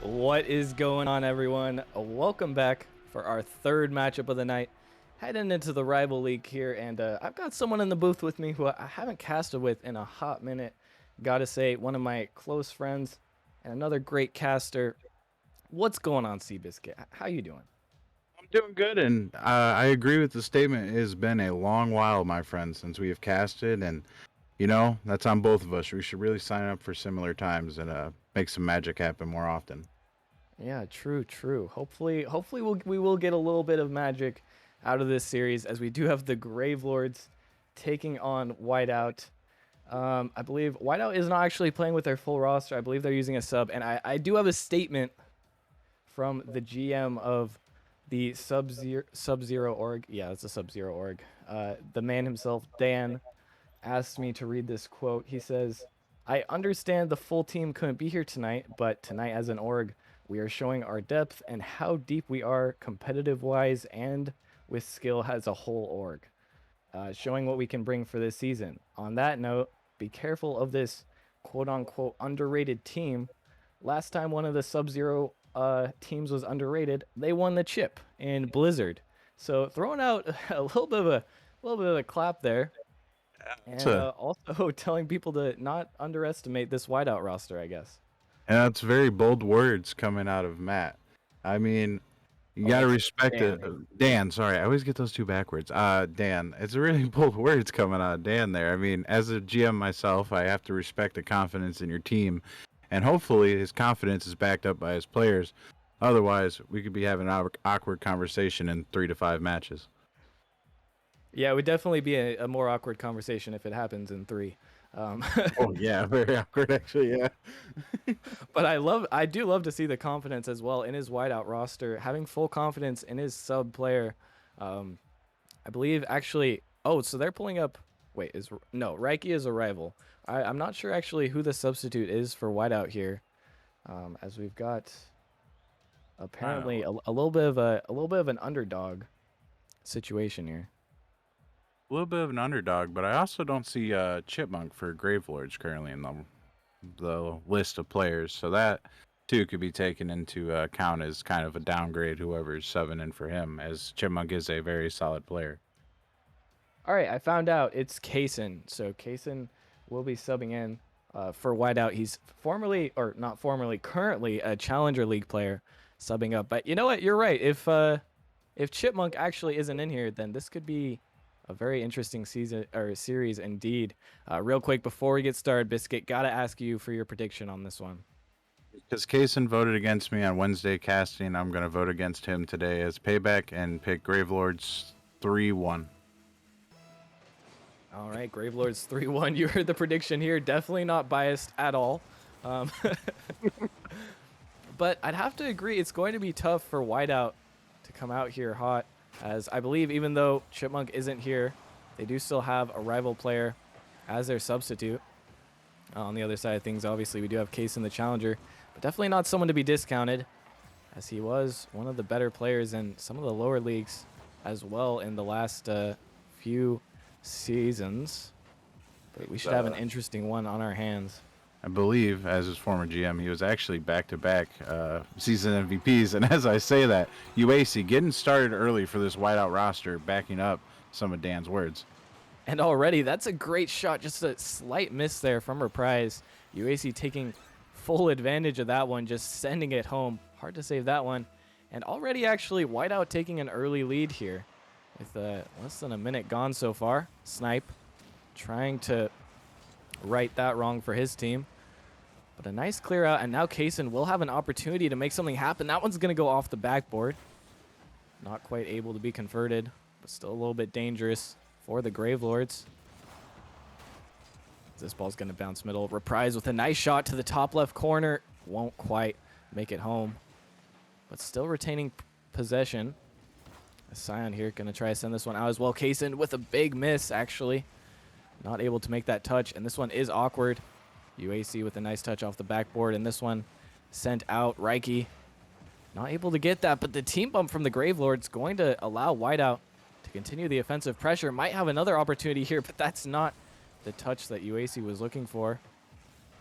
What is going on, everyone? Welcome back for our third matchup of the night. Heading into the rival league here, and I've got someone in the booth with me who I haven't casted with in a hot minute. Gotta say, one of my close friends and another great caster. What's going on, Seabiscuit? How you doing? I'm doing good, and I agree with the statement. It has been a long while, my friend, since we have casted, and that's on both of us. We should really sign up for similar times and make some magic happen more often. Yeah, true. Hopefully, we will get a little bit of magic out of this series, as we do have the Gravelords taking on Whiteout. I believe Whiteout is not actually playing with their full roster. I believe they're using a sub, and I do have a statement from the GM of the Sub-Zero org. Yeah, it's a Sub-Zero org. The man himself, Dan, asked me to read this quote. He says, "I understand the full team couldn't be here tonight, but tonight as an org, we are showing our depth and how deep we are competitive-wise and with skill as a whole org. Showing what we can bring for this season. On that note, be careful of this quote-unquote underrated team. Last time one of the Sub-Zero teams was underrated, they won the chip in Blizzard. So throwing out a little bit of a clap there, and also telling people to not underestimate this Whiteout roster, I guess. And that's very bold words coming out of Matt. I mean, you gotta respect it. Dan, sorry, I always get those two backwards. Dan, it's really bold words coming out of Dan there. I mean, as a GM myself, I have to respect the confidence in your team, and hopefully his confidence is backed up by his players. Otherwise, we could be having an awkward conversation in 3 to 5 matches. Yeah, it would definitely be a more awkward conversation if it happens in 3. Oh yeah, very awkward actually. Yeah. But I do love to see the confidence as well in his Whiteout roster, having full confidence in his sub player. I believe actually. Oh, so they're pulling up. Wait, no, Reiki is a rival. I'm not sure actually who the substitute is for Whiteout here, as we've got apparently a little bit of an underdog situation here. A little bit of an underdog, but I also don't see Chipmunk for Gravelords currently in the list of players, so that too could be taken into account as kind of a downgrade. Whoever's subbing in for him, as Chipmunk is a very solid player. All right, I found out it's Kaysen. So Kaysen will be subbing in for Whiteout. He's currently a Challenger League player subbing up. But you know what? You're right. If Chipmunk actually isn't in here, then this could be a very interesting season or series indeed. Real quick before we get started, Biscuit, gotta ask you for your prediction on this one. Because Kaysen voted against me on Wednesday casting, I'm going to vote against him today as payback and pick Gravelords 3-1. All right, Gravelords 3-1. You heard the prediction here. Definitely not biased at all. But I'd have to agree it's going to be tough for Whiteout to come out here hot, as I believe even though Chipmunk isn't here, they do still have a rival player as their substitute. On the other side of things, obviously, we do have Case in the Challenger, but definitely not someone to be discounted, as he was one of the better players in some of the lower leagues as well in the last few seasons. But we should have an interesting one on our hands. I believe, as his former GM, he was actually back-to-back season MVPs. And as I say that, UAC getting started early for this Whiteout roster, backing up some of Dan's words. And already, that's a great shot. Just a slight miss there from Reprise. UAC taking full advantage of that one, just sending it home. Hard to save that one. And already, actually, Whiteout taking an early lead here with less than a minute gone so far. Snipe trying to right that wrong for his team. But a nice clear out, and now Kaysen will have an opportunity to make something happen. That one's going to go off the backboard. Not quite able to be converted, but still a little bit dangerous for the Gravelords. This ball's going to bounce middle. Reprise with a nice shot to the top left corner. Won't quite make it home, but still retaining possession. Scion here going to try to send this one out as well. Kaysen with a big miss, actually. Not able to make that touch, and this one is awkward. UAC with a nice touch off the backboard, and this one sent out. Reiki not able to get that, but the team bump from the Gravelords going to allow Whiteout to continue the offensive pressure. Might have another opportunity here, but that's not the touch that UAC was looking for.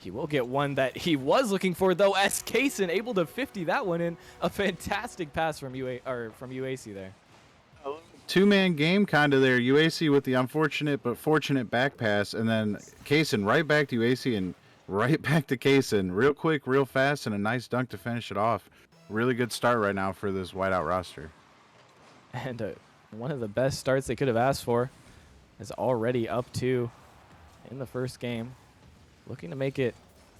He will get one that he was looking for, though, as Kaysen able to 50 that one in. A fantastic pass from UAC there. Two-man game kind of there. UAC with the unfortunate but fortunate back pass, and then Kaysen right back to UAC and right back to Kaysen. Real quick, real fast, and a nice dunk to finish it off. Really good start right now for this Whiteout roster. And one of the best starts they could have asked for is already up 2 in the first game. Looking to make it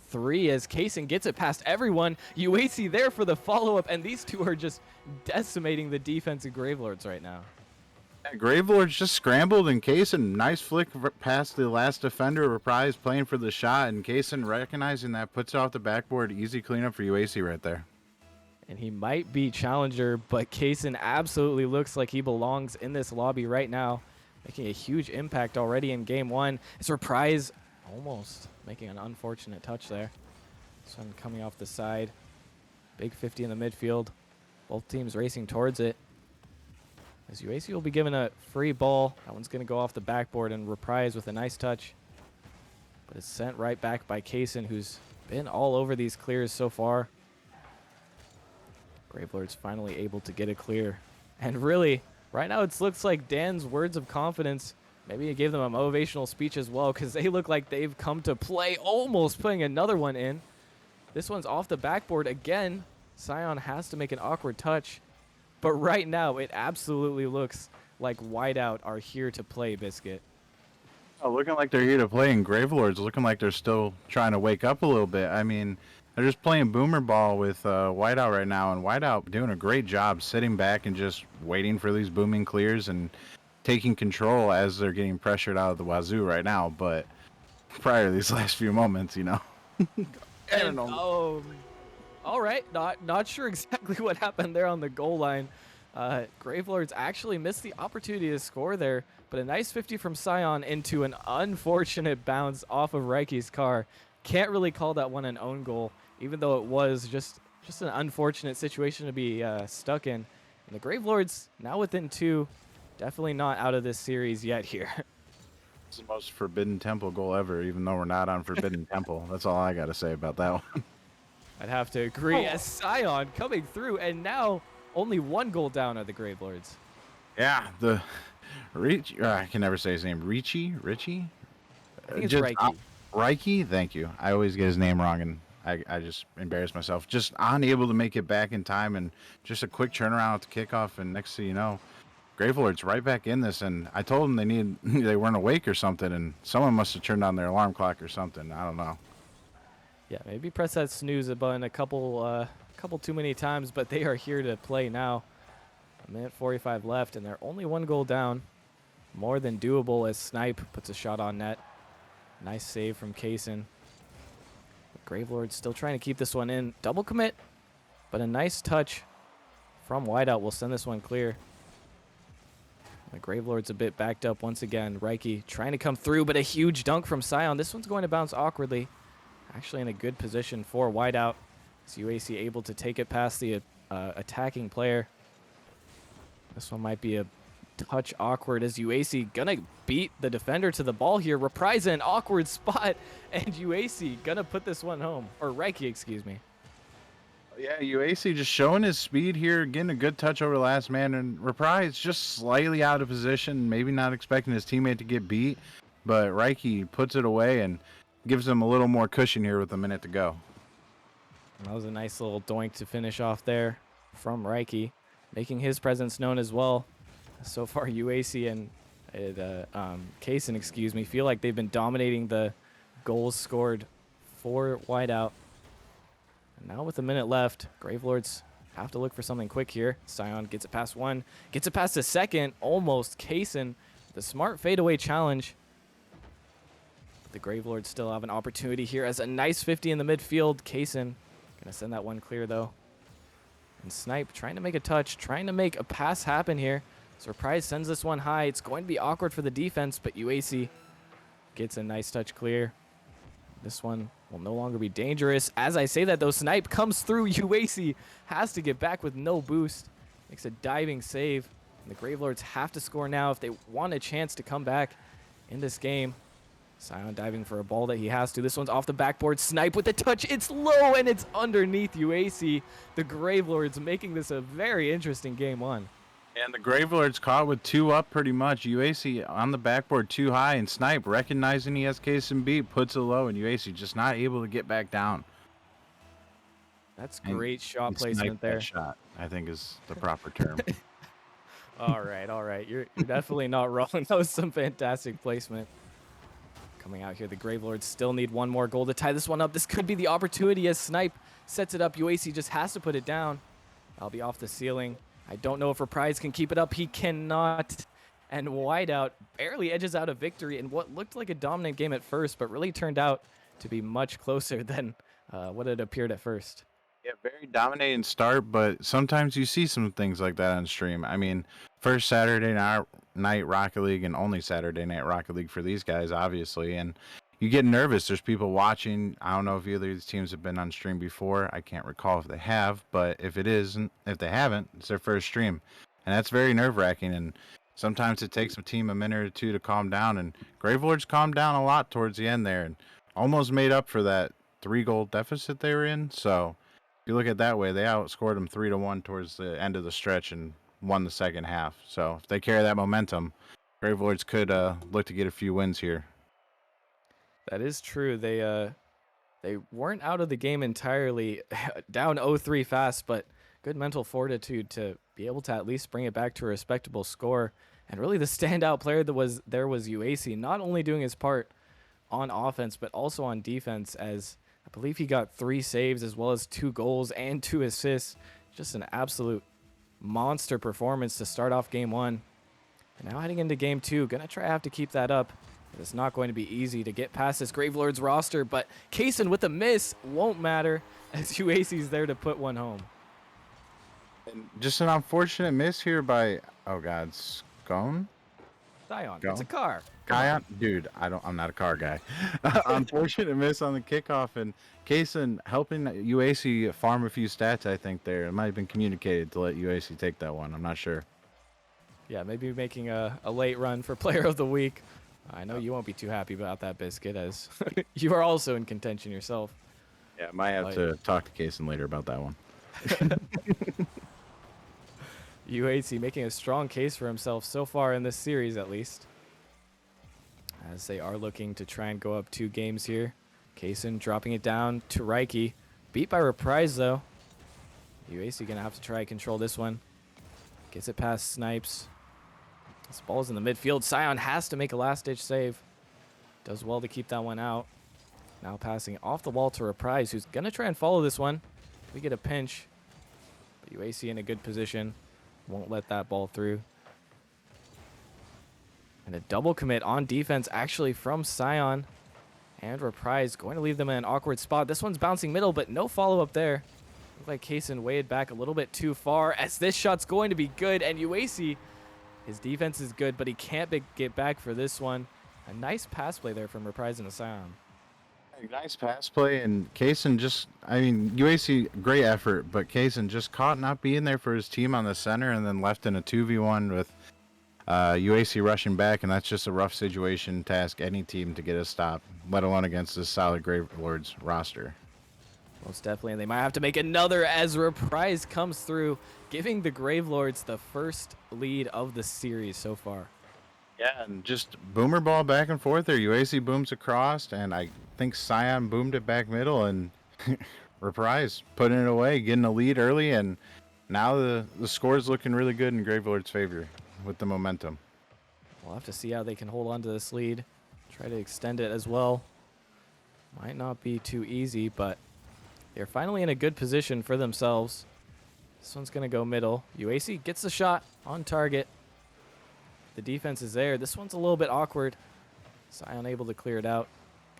3 as Kaysen gets it past everyone. UAC there for the follow-up, and these two are just decimating the defense of Gravelords right now. Yeah, Gravelords just scrambled, and Kaysen, nice flick past the last defender. Reprise playing for the shot, and Kaysen recognizing that puts it off the backboard. Easy cleanup for UAC right there. And he might be challenger, but Kaysen absolutely looks like he belongs in this lobby right now, making a huge impact already in game 1. It's Reprise almost making an unfortunate touch there. This one coming off the side. Big 50 in the midfield. Both teams racing towards it. As UAC will be given a free ball. That one's going to go off the backboard, and Reprise with a nice touch. But it's sent right back by Kaysen, who's been all over these clears so far. Gravelords finally able to get it clear. And really, right now it looks like Dan's words of confidence, maybe he gave them a motivational speech as well, because they look like they've come to play, almost putting another one in. This one's off the backboard again. Sion has to make an awkward touch. But right now, it absolutely looks like Whiteout are here to play, Biscuit. Oh, looking like they're here to play, and Gravelords looking like they're still trying to wake up a little bit. I mean, they're just playing boomer ball with Whiteout right now, and Whiteout doing a great job sitting back and just waiting for these booming clears and taking control as they're getting pressured out of the wazoo right now. But prior to these last few moments, you know. I don't know. All right, not sure exactly what happened there on the goal line. Gravelords actually missed the opportunity to score there, but a nice 50 from Sion into an unfortunate bounce off of Reiki's car. Can't really call that one an own goal, even though it was just an unfortunate situation to be stuck in. And the Gravelords now within 2, definitely not out of this series yet here. It's the most Forbidden Temple goal ever, even though we're not on Forbidden Temple. That's all I got to say about that one. I'd have to agree. As Sion coming through, and now only 1 goal down are the Gravelords. Yeah, the I can never say his name. Richie? I think it's Reiki. Reiki? Thank you. I always get his name wrong, and I just embarrass myself. Just unable to make it back in time, and just a quick turnaround at the kickoff, and next thing you know, Gravelords right back in this, and I told them they weren't awake or something, and someone must have turned on their alarm clock or something. I don't know. Yeah, maybe press that snooze button a couple too many times, but they are here to play now. 1:45 left, and they're only 1 goal down. More than doable as Snipe puts a shot on net. Nice save from Kaysen. Gravelords still trying to keep this one in. Double commit, but a nice touch from Whiteout will send this one clear. The Gravelords a bit backed up once again. Reiki trying to come through, but a huge dunk from Sion. This one's going to bounce awkwardly. Actually in a good position for Whiteout. Is UAC able to take it past the attacking player. This one might be a touch awkward as UAC gonna beat the defender to the ball here. Reprise in an awkward spot, and UAC gonna put this one home. Or Reiki, excuse me. Yeah, UAC just showing his speed here, getting a good touch over the last man, and Reprise just slightly out of position, maybe not expecting his teammate to get beat, but Reiki puts it away and gives them a little more cushion here with a minute to go. That was a nice little doink to finish off there from Reiki, making his presence known as well. So far, UAC and Kaysen, excuse me, feel like they've been dominating the goals scored for Whiteout. And now with a minute left, Gravelords have to look for something quick here. Sion gets it past 1, gets it past the second, almost. Kaysen, the smart fadeaway challenge. The Gravelords still have an opportunity here as a nice 50 in the midfield. Kaysen gonna send that one clear though. And Snipe trying to make a touch, trying to make a pass happen here. Surprise sends this one high. It's going to be awkward for the defense, but UAC gets a nice touch clear. This one will no longer be dangerous. As I say that though, Snipe comes through. UAC has to get back with no boost. Makes a diving save. And the Gravelords have to score now if they want a chance to come back in this game. Sion diving for a ball that he has to. This one's off the backboard. Snipe with the touch. It's low and it's underneath UAC. The Gravelords making this a very interesting game one. And the Gravelords caught with 2 up pretty much. UAC on the backboard too high, and Snipe, recognizing he has case and beat, puts it low, and UAC just not able to get back down. That's great shot placement Snipe there. that shot, I think, is the proper term. All right. You're definitely not wrong. That was some fantastic placement. Coming out here, the Gravelords still need one more goal to tie this one up. This could be the opportunity as Snipe sets it up. UAC just has to put it down. That'll be off the ceiling. I don't know if Reprise can keep it up. He cannot. And Whiteout barely edges out a victory in what looked like a dominant game at first, but really turned out to be much closer than what it appeared at first. Yeah, very dominating start, but sometimes you see some things like that on stream. I mean, first Saturday night Rocket League and only Saturday night Rocket League for these guys, obviously, and you get nervous. There's people watching. I don't know if either of these teams have been on stream before. I can't recall if they have, but if if they haven't, it's their first stream, and that's very nerve-wracking. And sometimes it takes a team a minute or two to calm down, and Gravelords calmed down a lot towards the end there, and almost made up for that 3-goal deficit they were in. So if you look at it that way, they outscored them 3-1 towards the end of the stretch and won the second half. So if they carry that momentum, Gravelords could look to get a few wins here. That is true. They weren't out of the game entirely, down 0-3 fast, but good mental fortitude to be able to at least bring it back to a respectable score. And really the standout player that was there was UAC, not only doing his part on offense, but also on defense, as I believe he got 3 saves as well as 2 goals and 2 assists. Just an absolute monster performance to start off game one. And now heading into game two, gonna have to keep that up. It's not going to be easy to get past this Gravelords roster, but Kaysen with a miss won't matter as UAC's there to put one home. And just an unfortunate miss here by, oh god, Scone? Sion, it's a car. Kion? Dude, I'm not a car guy. Unfortunate miss on the kickoff, and Kaysen helping UAC farm a few stats, I think, there. It might have been communicated to let UAC take that one. I'm not sure. Yeah, maybe making a late run for player of the week. I know you won't be too happy about that, Biscuit, as you are also in contention yourself. Yeah, I might have to talk to Kaysen later about that one. UAC making a strong case for himself so far in this series, at least, as they are looking to try and go up 2 games here. Kaysen dropping it down to Reiki. Beat by Reprise, though. UAC going to have to try and control this one. Gets it past Snipes. This ball's in the midfield. Sion has to make a last-ditch save. Does well to keep that one out. Now passing off the wall to Reprise, who's going to try and follow this one. We get a pinch. But UAC in a good position. Won't let that ball through. And a double commit on defense, actually, from Sion. And Reprise going to leave them in an awkward spot. This one's bouncing middle, but no follow-up there. Looks like Kaysen weighed back a little bit too far, as this shot's going to be good. And UAC, his defense is good, but he can't get back for this one. A nice pass play there from Reprise and Sion. Nice pass play, and Kaysen just, I mean, UAC, great effort, but Kaysen just caught not being there for his team on the center and then left in a 2v1 with UAC rushing back, and that's just a rough situation to ask any team to get a stop, let alone against this solid Gravelords roster. Most definitely, and they might have to make another as Reprise comes through, giving the Gravelords the first lead of the series so far. Yeah, and just boomer ball back and forth there. UAC booms across, and I think Sion boomed it back middle, and Reprise putting it away, getting a lead early, and now the score's looking really good in Gravelord's favor with the momentum. We'll have to see how they can hold on to this lead. Try to extend it as well. Might not be too easy, but they're finally in a good position for themselves. This one's going to go middle. UAC gets the shot on target. The defense is there. This one's a little bit awkward. Sion able to clear it out.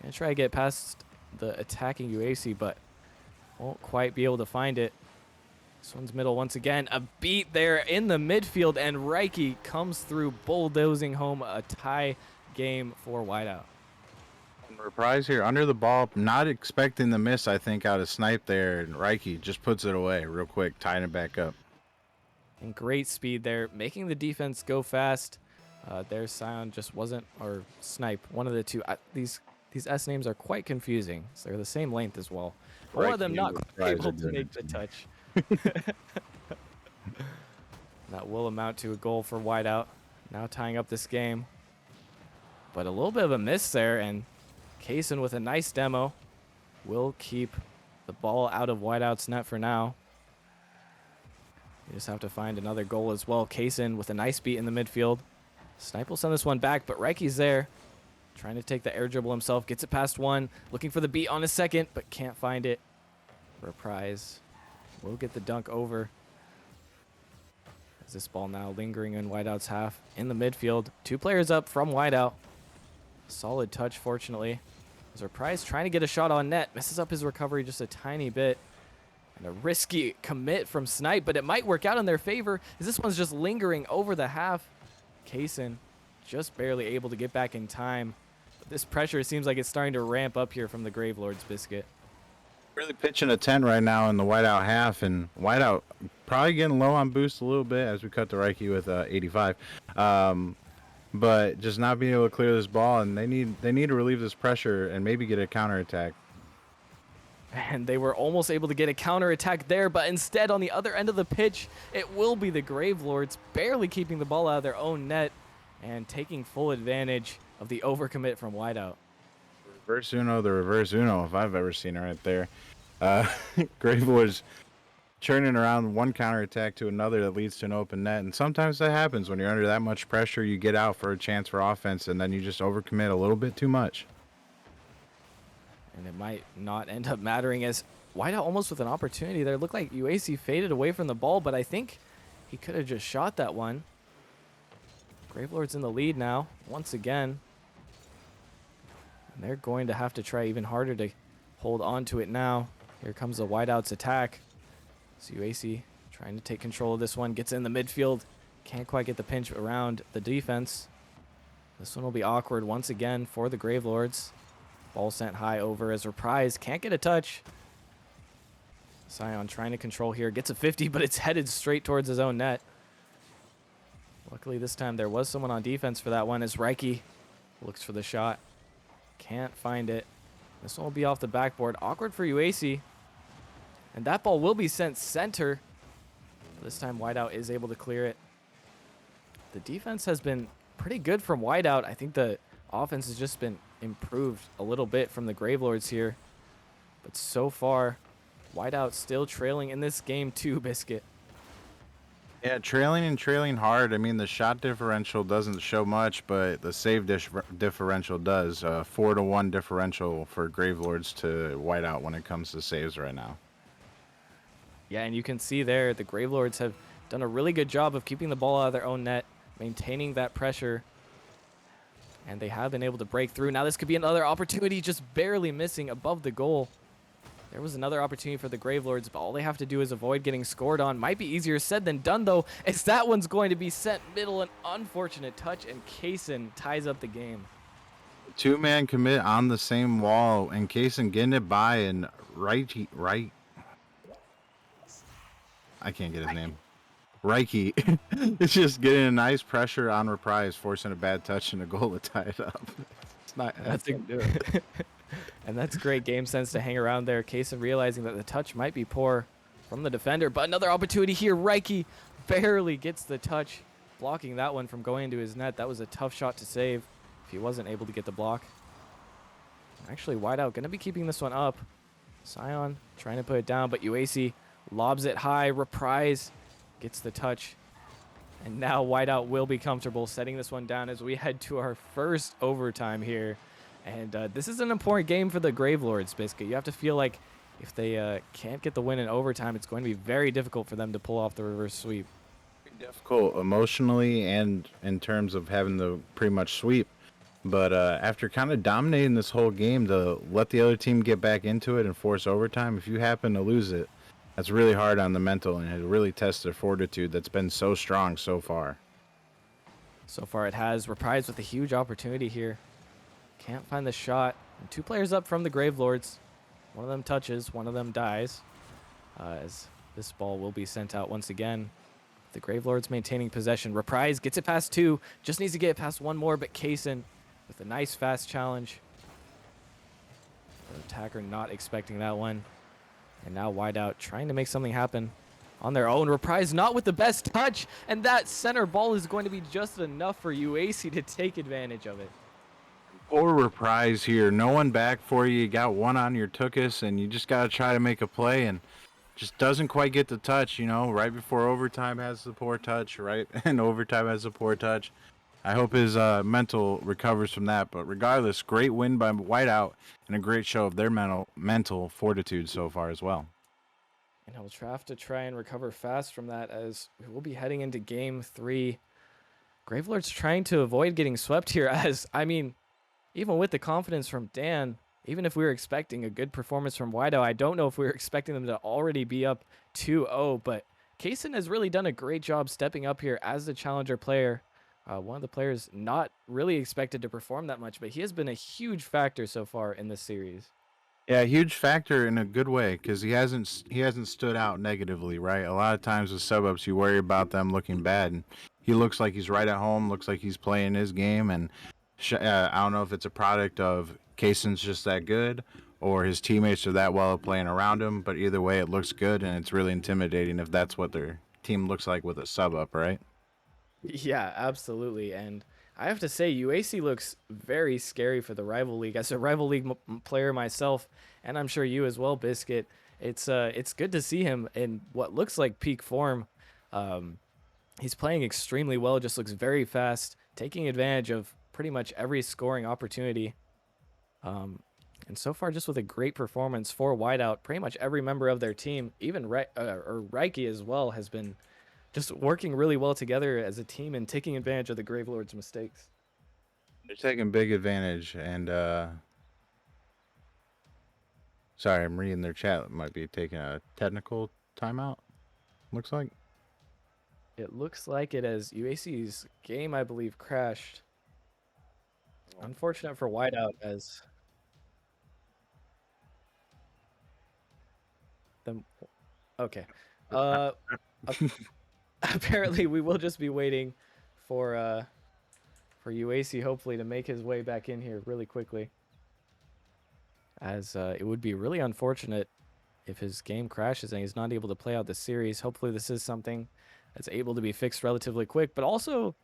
Gonna try to get past the attacking UAC, but won't quite be able to find it. This one's middle once again. A beat there in the midfield, and Reiki comes through, bulldozing home a tie game for Whiteout. And Reprise here under the ball, not expecting the miss, I think, out of Snipe there, and Reiki just puts it away real quick, tying it back up. And great speed there, making the defense go fast. Their Scion just wasn't, or Snipe, one of the two. These S names are quite confusing. So they're the same length as well. But one of them Rikey and not quite Reprise are able to doing make it the to me. touch. That will amount to a goal for Whiteout. Now tying up this game. But a little bit of a miss there, and Kaysen with a nice demo will keep the ball out of Whiteout's net for now. You just have to find another goal as well. Kaysen with a nice beat in the midfield. Snipe will send this one back, but Reiki's there. Trying to take the air dribble himself. Gets it past one. Looking for the beat on a second, but can't find it. Reprise will get the dunk over. As this ball now lingering in Whiteout's half in the midfield. 2 players up from Whiteout. Solid touch, fortunately. As Reprise trying to get a shot on net. Messes up his recovery just a tiny bit. And a risky commit from Snipe, but it might work out in their favor as this one's just lingering over the half. Kaysen just barely able to get back in time. But this pressure seems like it's starting to ramp up here from the Gravelords, Biscuit. Really pitching a 10 right now in the Whiteout half, and Whiteout probably getting low on boost a little bit as we cut to Reiki with 85. But just not being able to clear this ball, and they need to relieve this pressure and maybe get a counterattack. And they were almost able to get a counterattack there, but instead on the other end of the pitch, it will be the Gravelords barely keeping the ball out of their own net and taking full advantage of the overcommit from Whiteout. Reverse Uno, the reverse Uno, if I've ever seen it right there. Gravelords churning around one counterattack to another that leads to an open net, and sometimes that happens when you're under that much pressure. You get out for a chance for offense, and then you just overcommit a little bit too much. And it might not end up mattering as Whiteout almost with an opportunity there. It looked like UAC faded away from the ball, but I think he could have just shot that one. Gravelords in the lead now, once again. And they're going to have to try even harder to hold on to it now. Here comes the Whiteout's attack. So UAC trying to take control of this one. Gets in the midfield. Can't quite get the pinch around the defense. This one will be awkward once again for the Gravelords. Ball sent high over as Reprise can't get a touch. Scion trying to control here. Gets a 50, but it's headed straight towards his own net. Luckily this time there was someone on defense for that one as Reiki looks for the shot. Can't find it. This one will be off the backboard. Awkward for UAC. And that ball will be sent center. This time Whiteout is able to clear it. The defense has been pretty good from Whiteout. I think the offense has just been improved a little bit from the Gravelords here. But so far, Whiteout still trailing in this game too, Biscuit. Yeah, trailing hard. I mean, the shot differential doesn't show much, but the save differential does. 4-1 differential for Gravelords to Whiteout when it comes to saves right now. Yeah, and you can see there the Gravelords have done a really good job of keeping the ball out of their own net, maintaining that pressure, and they have been able to break through. Now this could be another opportunity, just barely missing above the goal. There was another opportunity for the Gravelords, but all they have to do is avoid getting scored on. Might be easier said than done, though, as that one's going to be sent middle. An unfortunate touch, and Kaysen ties up the game. 2-man commit on the same wall, and Kaysen getting it by, and right. I can't get his name. Reiki. It's just getting a nice pressure on Reprise, forcing a bad touch and a goal to tie it up. It's not. That's and that's great game sense to hang around there. Kaysen realizing that the touch might be poor from the defender, but another opportunity here. Reiki barely gets the touch, blocking that one from going into his net. That was a tough shot to save if he wasn't able to get the block. Actually, Whiteout going to be keeping this one up. Scion trying to put it down, but UAC lobs it high. Reprise gets the touch. And now Whiteout will be comfortable setting this one down as we head to our first overtime here. And this is an important game for the Gravelords, Biscuit. You have to feel like if they can't get the win in overtime, it's going to be very difficult for them to pull off the reverse sweep. Difficult emotionally and in terms of having the pretty much sweep. But after kind of dominating this whole game, to let the other team get back into it and force overtime, if you happen to lose it, that's really hard on the mental, and it really tests their fortitude that's been so strong so far. So far it has. Reprise with a huge opportunity here. Can't find the shot. And 2 players up from the Gravelords. One of them touches, one of them dies. As this ball will be sent out once again. The Gravelords maintaining possession. Reprise gets it past 2. Just needs to get it past 1 more, but Kaysen with a nice fast challenge. The attacker not expecting that one. And now Whiteout trying to make something happen on their own. Reprise not with the best touch. And that center ball is going to be just enough for UAC to take advantage of it. Poor Reprise here. No one back for you. You got one on your Tookus, and you just got to try to make a play, and just doesn't quite get the touch, you know. Right before overtime has the poor touch, right? And overtime has the poor touch. I hope his mental recovers from that. But regardless, great win by Whiteout and a great show of their mental fortitude so far as well. And he'll have to try and recover fast from that as we will be heading into game 3. Gravelords trying to avoid getting swept here as, I mean, even with the confidence from Dan, even if we were expecting a good performance from Whiteout, I don't know if we were expecting them to already be up 2-0, but Kaysen has really done a great job stepping up here as the challenger player. One of the players not really expected to perform that much, but he has been a huge factor so far in this series. Yeah, huge factor in a good way because he hasn't stood out negatively, right? A lot of times with sub-ups, you worry about them looking bad, and he looks like he's right at home. Looks like he's playing his game, and I don't know if it's a product of Kaysen's just that good or his teammates are that well at playing around him. But either way, it looks good, and it's really intimidating if that's what their team looks like with a sub-up, right? Yeah, absolutely. And I have to say, UAC looks very scary for the Rival League. As a Rival League player myself, and I'm sure you as well, Biscuit, it's good to see him in what looks like peak form. He's playing extremely well, just looks very fast, taking advantage of pretty much every scoring opportunity. And so far, just with a great performance for Whiteout, pretty much every member of their team, even Reiki as well, has been just working really well together as a team and taking advantage of the Gravelords' mistakes. They're taking big advantage, and sorry, I'm reading their chat. It might be taking a technical timeout. Looks like. It looks like it as UAC's game, I believe, crashed. Unfortunate for Whiteout as them. Okay. Apparently we will just be waiting for UAC hopefully to make his way back in here really quickly. As it would be really unfortunate if his game crashes and he's not able to play out the series. Hopefully this is something that's able to be fixed relatively quick, but also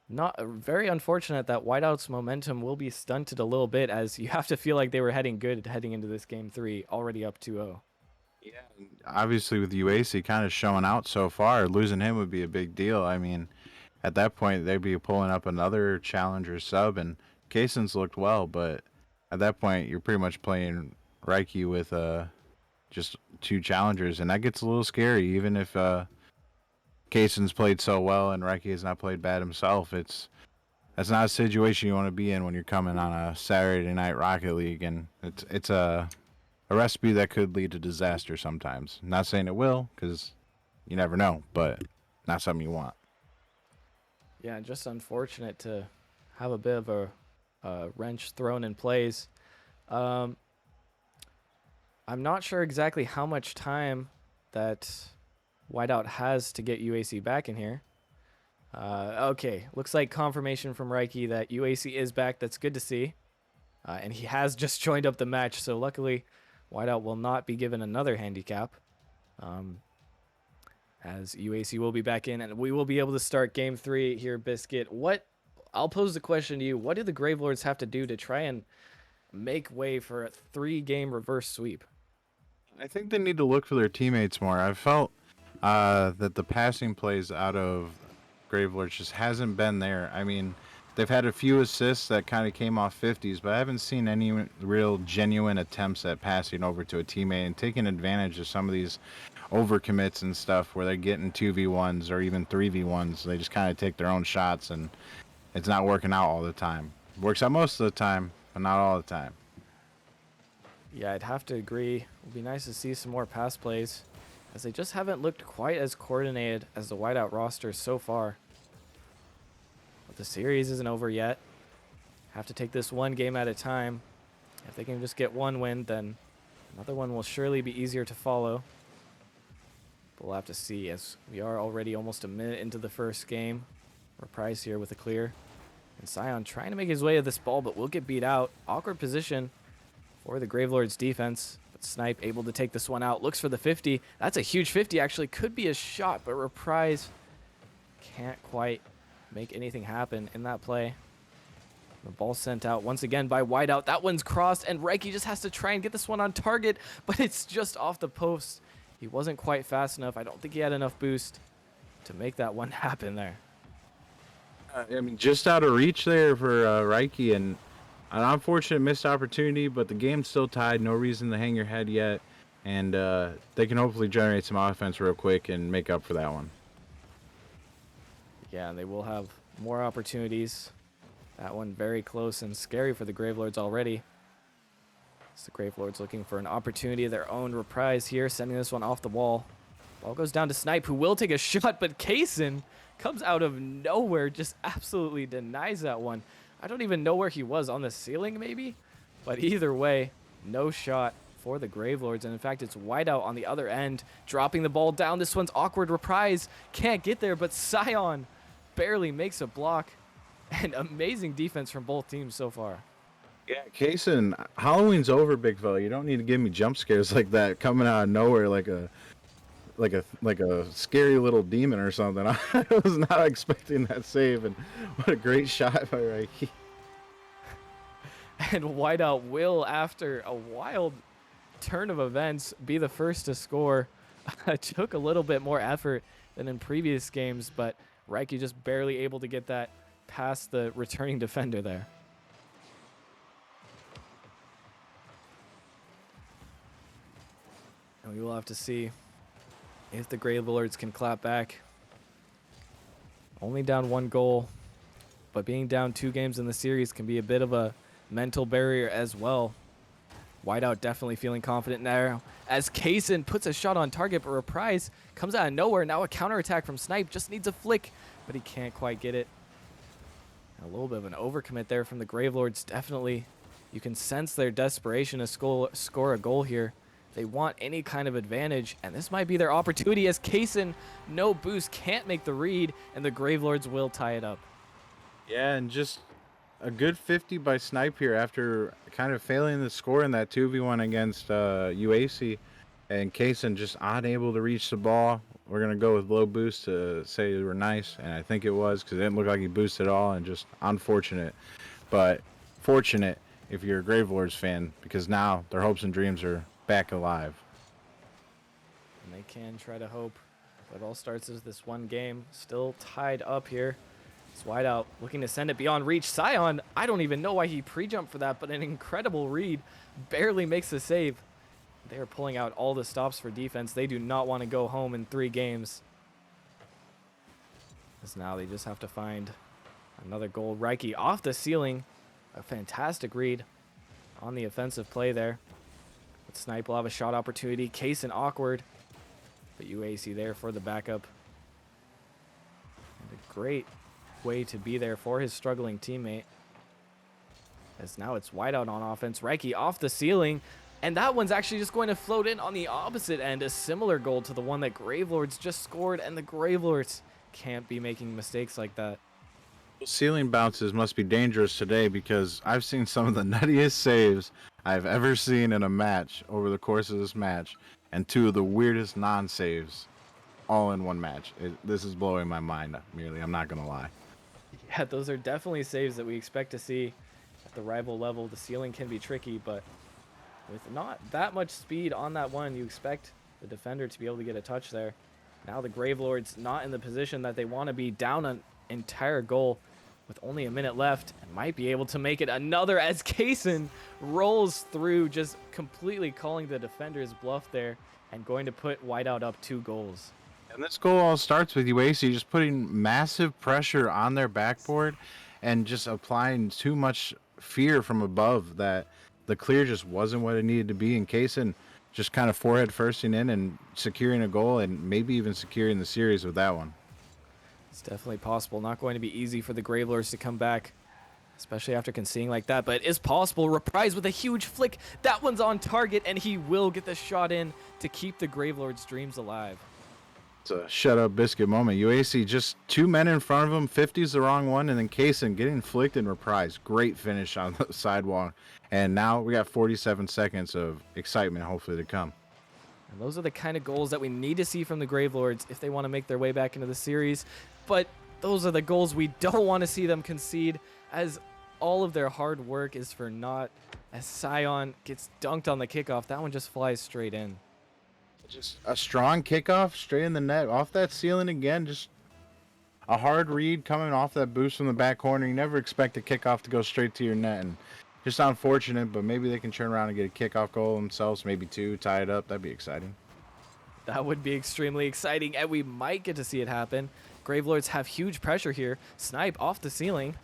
not very unfortunate that Whiteout's momentum will be stunted a little bit as you have to feel like they were heading good heading into this game 3, already up 2-0. Yeah, obviously with UAC kind of showing out so far, losing him would be a big deal. I mean, at that point they'd be pulling up another challenger sub, and Kaysen's looked well, but at that point you're pretty much playing Reiki with just 2 challengers, and that gets a little scary. Even if Kaysen's played so well and Reiki has not played bad himself, that's not a situation you want to be in when you're coming on a Saturday night Rocket League, and it's a recipe that could lead to disaster sometimes. Not saying it will, because you never know, but not something you want. Yeah, just unfortunate to have a bit of a wrench thrown in plays. I'm not sure exactly how much time that Whiteout has to get UAC back in here. Okay, looks like confirmation from Reiki that UAC is back. That's good to see. And he has just joined up the match, so luckily Whiteout will not be given another handicap. As UAC will be back in, and we will be able to start game 3 here, Biscuit. I'll pose the question to you. What do the Gravelords have to do to try and make way for a 3-game reverse sweep? I think they need to look for their teammates more. I felt that the passing plays out of Gravelords just hasn't been there. I mean, they've had a few assists that kind of came off 50s, but I haven't seen any real genuine attempts at passing over to a teammate and taking advantage of some of these overcommits and stuff where they're getting 2v1s or even 3v1s. They just kind of take their own shots, and it's not working out all the time. It works out most of the time, but not all the time. Yeah, I'd have to agree. It would be nice to see some more pass plays, as they just haven't looked quite as coordinated as the Whiteout roster so far. But the series isn't over yet. Have to take this one game at a time. If they can just get one win, then another one will surely be easier to follow. But we'll have to see, as we are already almost a minute into the first game. Reprise here with a clear. And Sion trying to make his way to this ball, but will get beat out. Awkward position for the Gravelords defense. But Snipe able to take this one out. Looks for the 50. That's a huge 50, actually. Could be a shot, but Reprise can't quite make anything happen in that play. The ball sent out once again by Whiteout. That one's crossed, and Reiki just has to try and get this one on target, but it's just off the post. He wasn't quite fast enough. I don't think he had enough boost to make that one happen there. I mean, just out of reach there for Reiki, and an unfortunate missed opportunity, but the game's still tied. No reason to hang your head yet, and they can hopefully generate some offense real quick and make up for that one. Yeah, and they will have more opportunities. That one very close and scary for the Gravelords already. It's the Gravelords looking for an opportunity of their own. Reprise here, sending this one off the wall. Ball goes down to Snipe, who will take a shot, but Kaysen comes out of nowhere, just absolutely denies that one. I don't even know where he was, on the ceiling maybe? But either way, no shot for the Gravelords. And in fact, it's Whiteout on the other end, dropping the ball down. This one's awkward. Reprise can't get there, but Sion barely makes a block. And amazing defense from both teams so far. Yeah, Kaysen, Halloween's over, big fella. You don't need to give me jump scares like that coming out of nowhere like a scary little demon or something. I was not expecting that save, and what a great shot by Reiki. And Whiteout will, after a wild turn of events, be the first to score. It took a little bit more effort than in previous games, but Reiki just barely able to get that past the returning defender there. And we will have to see if the Gravelords can clap back. Only down 1 goal, but being down 2 games in the series can be a bit of a mental barrier as well. Whiteout definitely feeling confident now as Kaysen puts a shot on target, but Reprise comes out of nowhere. Now a counterattack from Snipe, just needs a flick, but he can't quite get it. A little bit of an overcommit there from the Gravelords. Definitely, you can sense their desperation to score a goal here. They want any kind of advantage, and this might be their opportunity as Kaysen, no boost, can't make the read, and the Gravelords will tie it up. Yeah, and just a good 50 by Snipe here after kind of failing to score in that 2v1 against UAC, and Kaysen just unable to reach the ball. We're going to go with low boost to say they were nice, and I think it was because it didn't look like he boosted at all, and just unfortunate. But fortunate if you're a Gravelords fan, because now their hopes and dreams are back alive. And they can try to hope. But it all starts as this one game, still tied up here. It's Whiteout looking to send it beyond reach. Sion, I don't even know why he pre-jumped for that, but an incredible read. Barely makes the save. They are pulling out all the stops for defense. They do not want to go home in 3 games. As now they just have to find another goal. Reiki off the ceiling. A fantastic read on the offensive play there. But Snipe will have a shot opportunity. Kaysen awkward. But UAC there for the backup. And a great way to be there for his struggling teammate. As now it's Whiteout on offense. Reiki off the ceiling. And that one's actually just going to float in on the opposite end. A similar goal to the one that Gravelords just scored. And the Gravelords can't be making mistakes like that. Ceiling bounces must be dangerous today, because I've seen some of the nuttiest saves I've ever seen in a match over the course of this match, and 2 of the weirdest non-saves all in one match. This is blowing my mind, merely. I'm not going to lie. Yeah, those are definitely saves that we expect to see at the rival level. The ceiling can be tricky, but with not that much speed on that one, you expect the defender to be able to get a touch there. Now the Gravelords not in the position that they want to be, down an entire goal with only a minute left, and might be able to make it another as Kaysen rolls through, just completely calling the defender's bluff there and going to put Whiteout up 2 goals. And this goal all starts with UAC just putting massive pressure on their backboard and just applying too much fear from above that the clear just wasn't what it needed to be. And Kaysen just kind of forehead firsting in and securing a goal, and maybe even securing the series with that one. It's definitely possible. Not going to be easy for the Gravelords to come back, especially after conceding like that, but it is possible. Reprise with a huge flick. That one's on target, and he will get the shot in to keep the Gravelords' dreams alive. It's a shut up biscuit moment. UAC just 2 men in front of him. 50's the wrong one, and then Kaysen getting flicked and reprised. Great finish on the sidewalk. And now we got 47 seconds of excitement, hopefully, to come. And those are the kind of goals that we need to see from the Gravelords if they want to make their way back into the series. But those are the goals we don't want to see them concede, as all of their hard work is for naught. As Sion gets dunked on the kickoff, that one just flies straight in. Just a strong kickoff straight in the net, off that ceiling again. Just a hard read coming off that boost from the back corner. You never expect a kickoff to go straight to your net, and just unfortunate, but maybe they can turn around and get a kickoff goal themselves, maybe two, tie it up. That'd be exciting. That would be extremely exciting, and we might get to see it happen. Gravelords have huge pressure here. Snipe off the ceiling.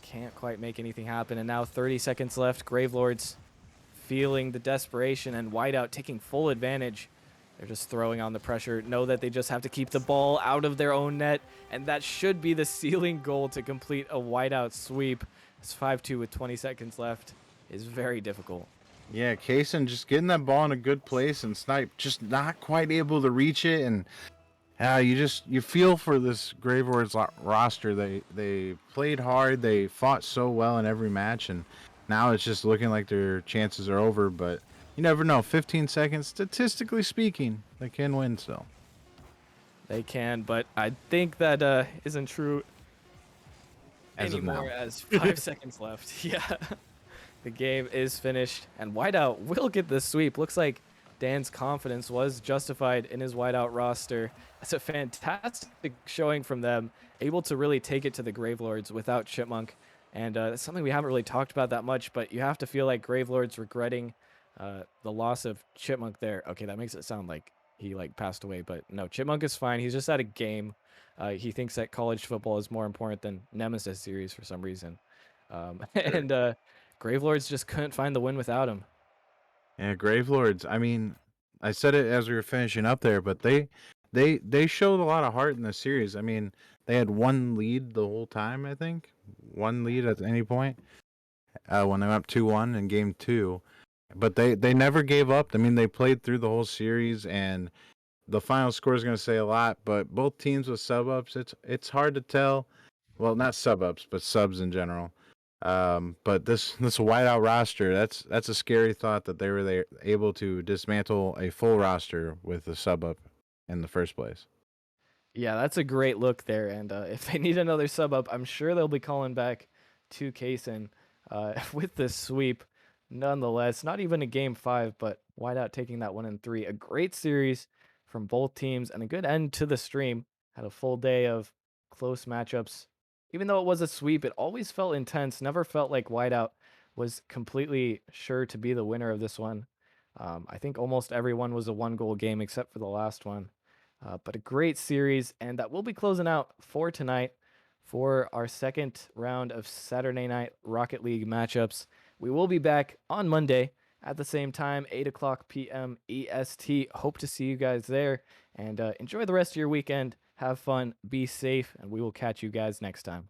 Can't quite make anything happen, and now 30 seconds left. Gravelords feeling the desperation, and Whiteout taking full advantage. They're just throwing on the pressure. Know that they just have to keep the ball out of their own net, and that should be the ceiling goal to complete a Whiteout sweep. It's 5-2 with 20 seconds left is very difficult. Yeah, Kaysen just getting that ball in a good place, and Snipe just not quite able to reach it. And you feel for this Gravelords roster. They played hard. They fought so well in every match, and now it's just looking like their chances are over. But you never know. 15 seconds, statistically speaking, they can win still. They can, but I think that isn't true As of anymore, now. as 5 seconds left. Yeah, the game is finished, and Whiteout will get the sweep. Looks like Dan's confidence was justified in his Whiteout roster. It's a fantastic showing from them, able to really take it to the Gravelords without Chipmunk. And that's something we haven't really talked about that much, but you have to feel like Gravelords regretting the loss of Chipmunk there. Okay, that makes it sound like he passed away, but no, Chipmunk is fine. He's just at a game. He thinks that college football is more important than Nemesis series for some reason. And Gravelords just couldn't find the win without him. Yeah, Gravelords. I mean, I said it as we were finishing up there, but they showed a lot of heart in the series. I mean, they had one lead the whole time. I think one lead at any point when they went up 2-1 in game 2, but they never gave up. I mean, they played through the whole series, and the final score is going to say a lot. But both teams with sub ups, it's hard to tell. Well, not sub ups, but subs in general. But this whiteout roster, that's a scary thought that they were able to dismantle a full roster with a sub up in the first place. Yeah, that's a great look there. And if they need another sub up, I'm sure they'll be calling back to Kaysen with this sweep. Nonetheless, not even a game 5, but Whiteout taking that 1-3. A great series from both teams and a good end to the stream. Had a full day of close matchups. Even though it was a sweep, it always felt intense. Never felt like Whiteout was completely sure to be the winner of this one. I think almost everyone was a 1-goal game except for the last one. But a great series, and that will be closing out for tonight for our second round of Saturday night Rocket League matchups. We will be back on Monday at the same time, 8 o'clock p.m. EST. Hope to see you guys there, and enjoy the rest of your weekend. Have fun, be safe, and we will catch you guys next time.